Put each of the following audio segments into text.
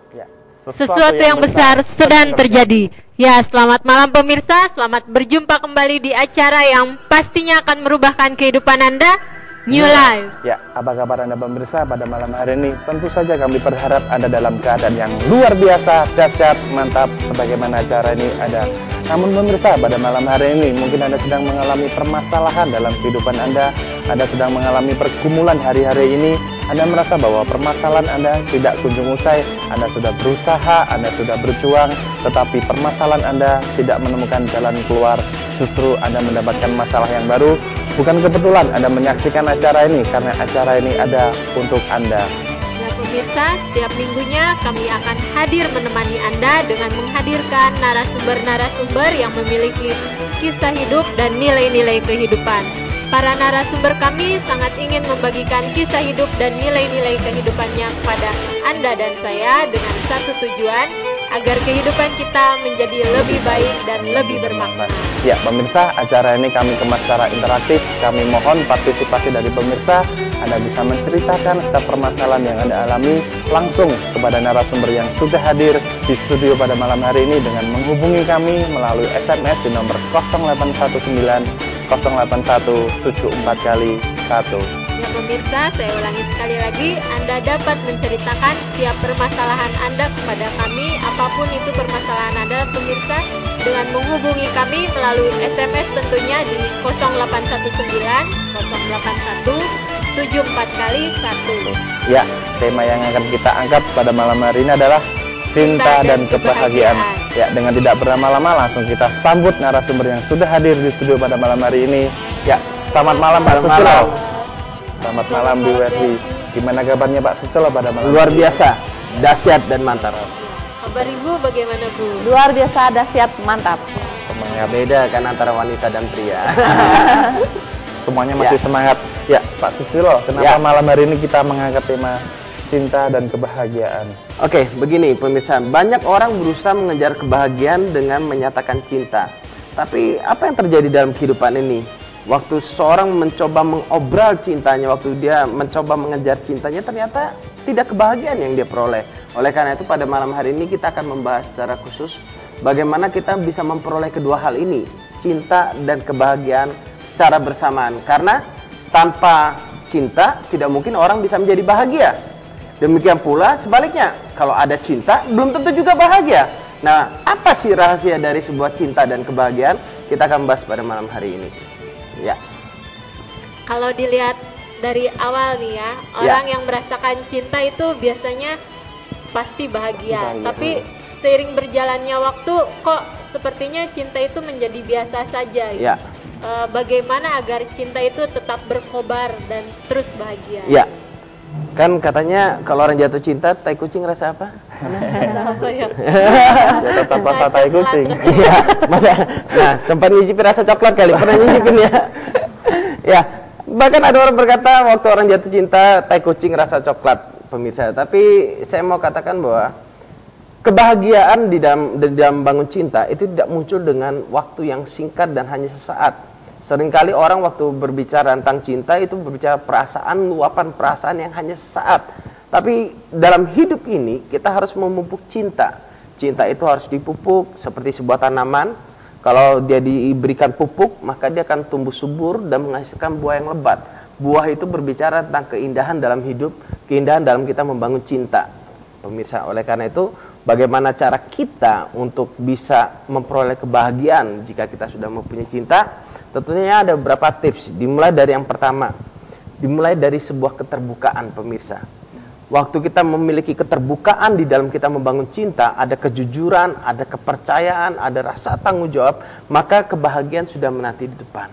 Ya, Sesuatu yang besar sedang terjadi. Ya, selamat malam pemirsa, selamat berjumpa kembali di acara yang pastinya akan merubahkan kehidupan Anda, New Life. Ya, apa kabar Anda pemirsa pada malam hari ini? Tentu saja kami berharap Anda dalam keadaan yang luar biasa, dahsyat, mantap, sebagaimana acara ini ada. Namun pemirsa, pada malam hari ini mungkin Anda sedang mengalami permasalahan dalam kehidupan Anda sedang mengalami pergumulan hari-hari ini, Anda merasa bahwa permasalahan Anda tidak kunjung usai, Anda sudah berusaha, Anda sudah berjuang, tetapi permasalahan Anda tidak menemukan jalan keluar, justru Anda mendapatkan masalah yang baru. Bukan kebetulan Anda menyaksikan acara ini, karena acara ini ada untuk Anda. Ya pemirsa, setiap minggunya kami akan hadir menemani Anda dengan menghadirkan narasumber-narasumber yang memiliki kisah hidup dan nilai-nilai kehidupan. Para narasumber kami sangat ingin membagikan kisah hidup dan nilai-nilai kehidupannya kepada Anda dan saya dengan satu tujuan, agar kehidupan kita menjadi lebih baik dan lebih bermakna. Ya pemirsa, acara ini kami kemas secara interaktif. Kami mohon partisipasi dari pemirsa. Anda bisa menceritakan setiap permasalahan yang Anda alami langsung kepada narasumber yang sudah hadir di studio pada malam hari ini dengan menghubungi kami melalui SMS di nomor 0819 081 74 kali 1. Ya pemirsa, saya ulangi sekali lagi, Anda dapat menceritakan setiap permasalahan Anda kepada kami, apapun itu permasalahan Anda pemirsa, dengan menghubungi kami melalui SMS tentunya di 0819 081 74 kali 1. Ya, tema yang akan kita angkat pada malam hari ini adalah cinta dan kebahagiaan. Ya, dengan tidak berlama-lama langsung kita sambut narasumber yang sudah hadir di studio pada malam hari ini. Ya, selamat malam Pak Susilo. Selamat malam Bu Werdi. Gimana kabarnya Pak Susilo pada malam? Luar biasa, dahsyat dan mantap. Kabar Ibu bagaimana Bu? Luar biasa, dahsyat, mantap. Semangat. Beda kan antara wanita dan pria. Semuanya masih semangat. Ya, Pak Susilo, kenapa malam hari ini kita mengangkat tema cinta dan kebahagiaan? Oke, begini pemirsa, banyak orang berusaha mengejar kebahagiaan dengan menyatakan cinta. Tapi apa yang terjadi dalam kehidupan ini? Waktu seseorang mencoba mengobral cintanya, waktu dia mencoba mengejar cintanya, ternyata tidak kebahagiaan yang dia peroleh. Oleh karena itu pada malam hari ini kita akan membahas secara khusus bagaimana kita bisa memperoleh kedua hal ini, cinta dan kebahagiaan secara bersamaan. Karena tanpa cinta tidak mungkin orang bisa menjadi bahagia. Demikian pula sebaliknya, kalau ada cinta belum tentu juga bahagia. Nah, apa sih rahasia dari sebuah cinta dan kebahagiaan? Kita akan bahas pada malam hari ini. Ya. Kalau dilihat dari awal nih ya, orang yang merasakan cinta itu biasanya pasti bahagia. Tapi seiring berjalannya waktu kok sepertinya cinta itu menjadi biasa saja. Ya. Bagaimana agar cinta itu tetap berkobar dan terus bahagia? Ya. Kan katanya kalau orang jatuh cinta, tai kucing rasa apa? Ya tetap rasa tai kucing. Iya. Nah, sempat nyicipin rasa coklat kali, pernah nyicipin ya? Ya, bahkan ada orang berkata waktu orang jatuh cinta, tai kucing rasa coklat, pemirsa. Tapi saya mau katakan bahwa kebahagiaan di dalam bangun cinta itu tidak muncul dengan waktu yang singkat dan hanya sesaat. Seringkali orang waktu berbicara tentang cinta itu berbicara perasaan, luapan perasaan yang hanya sesaat. Tapi dalam hidup ini kita harus memupuk cinta. Cinta itu harus dipupuk seperti sebuah tanaman. Kalau dia diberikan pupuk, maka dia akan tumbuh subur dan menghasilkan buah yang lebat. Buah itu berbicara tentang keindahan dalam hidup, keindahan dalam kita membangun cinta. Pemirsa, oleh karena itu bagaimana cara kita untuk bisa memperoleh kebahagiaan jika kita sudah mempunyai cinta? Tentunya ada beberapa tips. Dimulai dari yang pertama, dimulai dari sebuah keterbukaan pemirsa. Waktu kita memiliki keterbukaan di dalam kita membangun cinta, ada kejujuran, ada kepercayaan, ada rasa tanggung jawab, maka kebahagiaan sudah menanti di depan.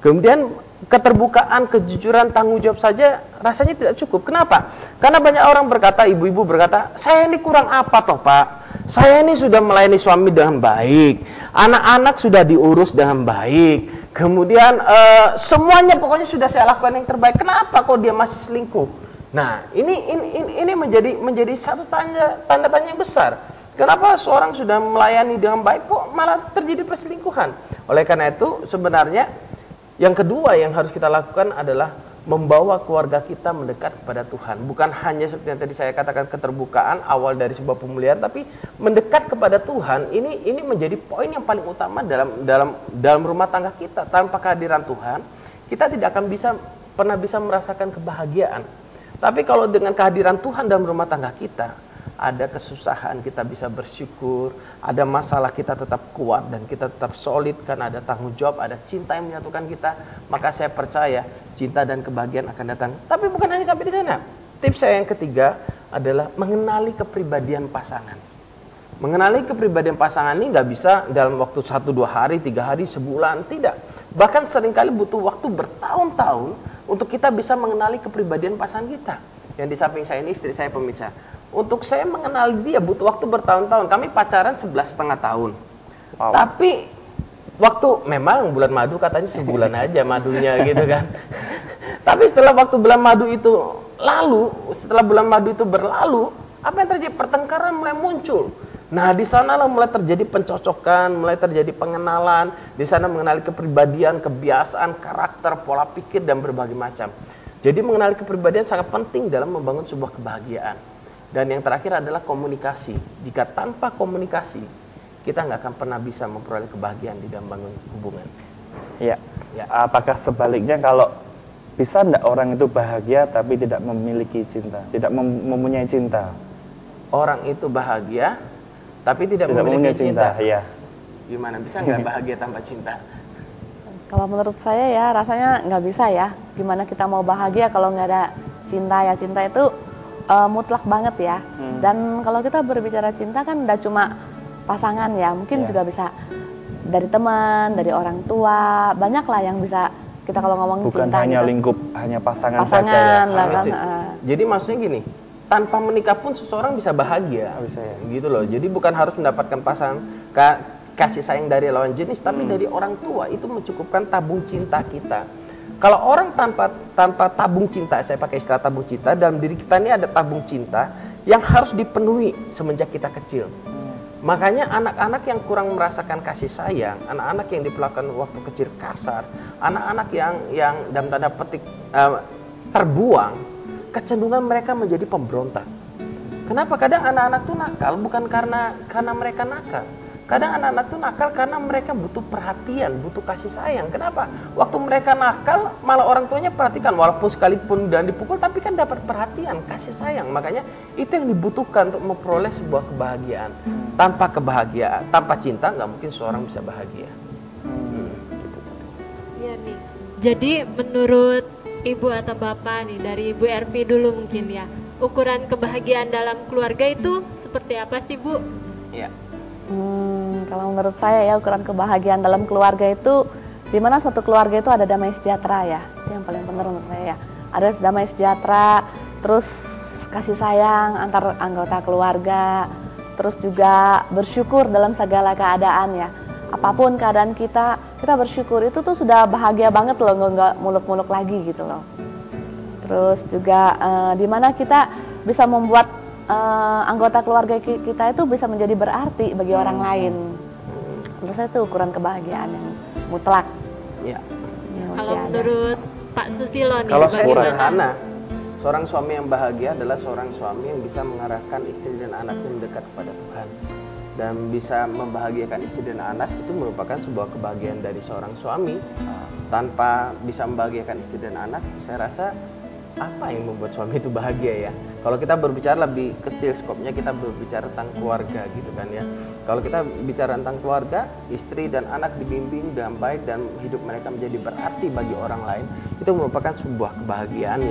Kemudian keterbukaan, kejujuran, tanggung jawab saja rasanya tidak cukup. Kenapa? Karena banyak orang berkata, ibu-ibu berkata, saya ini kurang apa toh Pak? Saya ini sudah melayani suami dengan baik, anak-anak sudah diurus dengan baik. Kemudian semuanya pokoknya sudah saya lakukan yang terbaik. Kenapa kok dia masih selingkuh? Nah, ini menjadi satu tanda tanya besar. Kenapa seorang sudah melayani dengan baik kok malah terjadi perselingkuhan? Oleh karena itu sebenarnya yang kedua yang harus kita lakukan adalah membawa keluarga kita mendekat kepada Tuhan. Bukan hanya seperti yang tadi saya katakan keterbukaan awal dari sebuah pemulihan, tapi mendekat kepada Tuhan. Ini menjadi poin yang paling utama dalam rumah tangga kita. Tanpa kehadiran Tuhan, kita tidak akan pernah bisa merasakan kebahagiaan. Tapi kalau dengan kehadiran Tuhan dalam rumah tangga kita, ada kesusahan kita bisa bersyukur, ada masalah kita tetap kuat dan kita tetap solid karena ada tanggung jawab, ada cinta yang menyatukan kita, maka saya percaya cinta dan kebahagiaan akan datang. Tapi bukan hanya sampai di sana. Tips saya yang ketiga adalah mengenali kepribadian pasangan. Mengenali kepribadian pasangan ini nggak bisa dalam waktu 1, 2 hari, 3 hari, sebulan, tidak. Bahkan seringkali butuh waktu bertahun-tahun untuk kita bisa mengenali kepribadian pasangan kita. Yang di samping saya ini istri saya, pemirsa. Untuk saya mengenal dia butuh waktu bertahun-tahun. Kami pacaran 11,5 tahun. Wow. Tapi waktu memang bulan madu katanya sebulan aja madunya gitu kan. Tapi setelah waktu bulan madu itu lalu, setelah bulan madu itu berlalu, apa yang terjadi? Pertengkaran mulai muncul. Nah, di sanalah mulai terjadi pencocokan, mulai terjadi pengenalan. Di sana mengenali kepribadian, kebiasaan, karakter, pola pikir dan berbagai macam. Jadi mengenali kepribadian sangat penting dalam membangun sebuah kebahagiaan. Dan yang terakhir adalah komunikasi. Jika tanpa komunikasi, kita nggak akan pernah bisa memperoleh kebahagiaan di dalam bangun hubungan. Ya. Apakah sebaliknya kalau bisa enggak orang itu bahagia tapi tidak memiliki cinta, tidak mempunyai cinta? Orang itu bahagia tapi tidak memiliki cinta. Ya. Gimana bisa nggak bahagia tanpa cinta? Kalau menurut saya ya rasanya nggak bisa ya. Gimana kita mau bahagia kalau nggak ada cinta ya. Cinta itu mutlak banget ya. Dan kalau kita berbicara cinta kan udah cuma pasangan ya. Mungkin juga bisa dari teman, dari orang tua. Banyak lah yang bisa kita kalau ngomong bukan cinta. Bukan hanya gitu. lingkup, hanya pasangan saja ya. Lah, kan, Jadi maksudnya gini, tanpa menikah pun seseorang bisa bahagia. Bisa ya. Gitu loh. Jadi bukan harus mendapatkan pasangan kasih sayang dari lawan jenis, tapi dari orang tua itu mencukupkan tabung cinta kita. Kalau orang tanpa tabung cinta, saya pakai istilah tabung cinta, dalam diri kita ini ada tabung cinta yang harus dipenuhi semenjak kita kecil. Makanya anak-anak yang kurang merasakan kasih sayang, anak-anak yang diperlakukan waktu kecil kasar, anak-anak yang dalam tanda petik terbuang, kecenderungan mereka menjadi pemberontak. Kenapa? Kadang anak-anak tuh nakal bukan karena mereka nakal. Kadang anak-anak tuh nakal karena mereka butuh perhatian, butuh kasih sayang. Kenapa? Waktu mereka nakal, malah orang tuanya perhatikan. Walaupun sekalipun dan dipukul, tapi kan dapat perhatian, kasih sayang. Makanya itu yang dibutuhkan untuk memperoleh sebuah kebahagiaan. Tanpa kebahagiaan, tanpa cinta, nggak mungkin seorang bisa bahagia. Gitu. Iya nih. Jadi menurut Ibu atau Bapak nih, dari Ibu Ervi dulu mungkin ya, ukuran kebahagiaan dalam keluarga itu seperti apa sih, Bu? Iya. Kalau menurut saya ya ukuran kebahagiaan dalam keluarga itu di mana suatu keluarga itu ada damai sejahtera ya. Itu yang paling benar menurut saya ya. Ada damai sejahtera, terus kasih sayang antar anggota keluarga, terus juga bersyukur dalam segala keadaan ya. Apapun keadaan kita bersyukur, itu tuh sudah bahagia banget loh, nggak muluk-muluk lagi gitu loh. Terus juga di mana kita bisa membuat anggota keluarga kita itu bisa menjadi berarti bagi orang lain. Menurut saya itu ukuran kebahagiaan yang mutlak. Ya. Kalau menurut Pak Susilo nih, kalau saya sederhana, seorang suami yang bahagia adalah seorang suami yang bisa mengarahkan istri dan anaknya mendekat kepada Tuhan. Dan bisa membahagiakan istri dan anak itu merupakan sebuah kebahagiaan dari seorang suami. Tanpa bisa membahagiakan istri dan anak, saya rasa apa yang membuat suami itu bahagia ya? Kalau kita berbicara lebih kecil skopnya, kita berbicara tentang keluarga gitu kan ya. Kalau kita bicara tentang keluarga, istri dan anak dibimbing dengan baik dan hidup mereka menjadi berarti bagi orang lain, itu merupakan sebuah kebahagiaan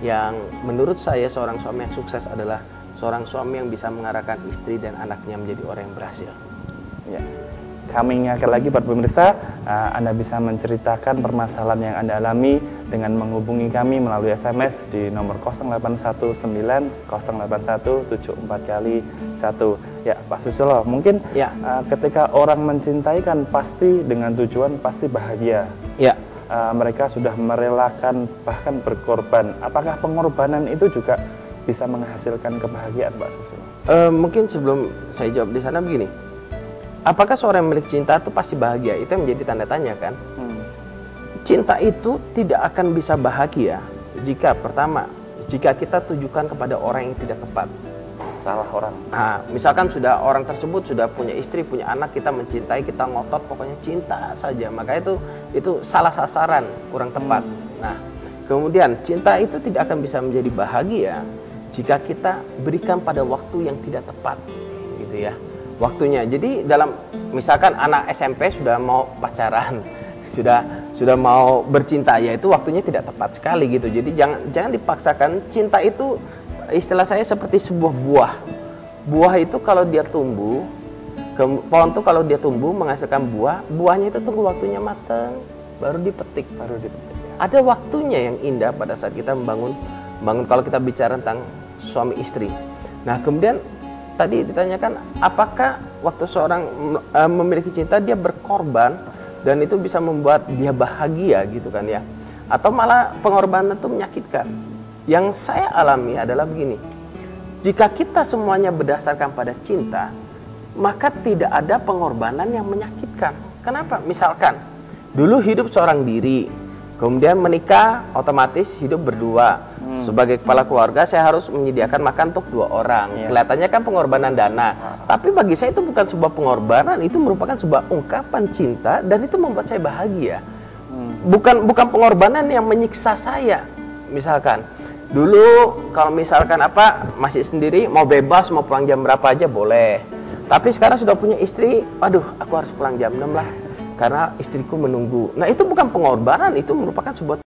yang menurut saya seorang suami yang sukses adalah seorang suami yang bisa mengarahkan istri dan anaknya menjadi orang yang berhasil. Ya. Kami ingatkan lagi buat pemirsa, Anda bisa menceritakan permasalahan yang Anda alami dengan menghubungi kami melalui SMS di nomor 0819-081-74 Ya, Pak Susilo, mungkin ketika orang mencintai kan pasti dengan tujuan pasti bahagia. Ya. Mereka sudah merelakan bahkan berkorban. Apakah pengorbanan itu juga bisa menghasilkan kebahagiaan, Pak Susilo? Mungkin sebelum saya jawab di sana begini. Apakah seorang yang memiliki cinta itu pasti bahagia? Itu yang menjadi tanda tanya kan? cinta itu tidak akan bisa bahagia jika pertama, jika kita tujukan kepada orang yang tidak tepat. Salah orang. Nah, misalkan sudah orang tersebut sudah punya istri, punya anak, kita mencintai, kita ngotot, pokoknya cinta saja. Maka itu salah sasaran, kurang tepat. Nah, kemudian cinta itu tidak akan bisa menjadi bahagia jika kita berikan pada waktu yang tidak tepat, gitu ya. Waktunya. Jadi dalam misalkan anak SMP sudah mau pacaran, sudah mau bercinta, ya itu waktunya tidak tepat sekali gitu. Jadi jangan dipaksakan. Cinta itu istilah saya seperti sebuah buah. Buah itu kalau dia tumbuh, pohon itu kalau dia tumbuh menghasilkan buah, buahnya itu tunggu waktunya matang, baru dipetik. Ada waktunya yang indah pada saat kita membangun kalau kita bicara tentang suami istri. Nah, kemudian tadi ditanyakan apakah waktu seorang memiliki cinta dia berkorban dan itu bisa membuat dia bahagia gitu kan ya, atau malah pengorbanan itu menyakitkan. Yang saya alami adalah begini, jika kita semuanya berdasarkan pada cinta, maka tidak ada pengorbanan yang menyakitkan. Kenapa? Misalkan dulu hidup seorang diri, kemudian menikah, otomatis hidup berdua. Sebagai kepala keluarga saya harus menyediakan makan untuk 2 orang. Kelihatannya kan pengorbanan dana, tapi bagi saya itu bukan sebuah pengorbanan, itu merupakan sebuah ungkapan cinta dan itu membuat saya bahagia. Bukan pengorbanan yang menyiksa saya. Misalkan dulu kalau misalkan masih sendiri, mau bebas, mau pulang jam berapa aja boleh. Tapi sekarang sudah punya istri, waduh aku harus pulang jam 6 lah karena istriku menunggu. Nah, itu bukan pengorbanan, itu merupakan sebuah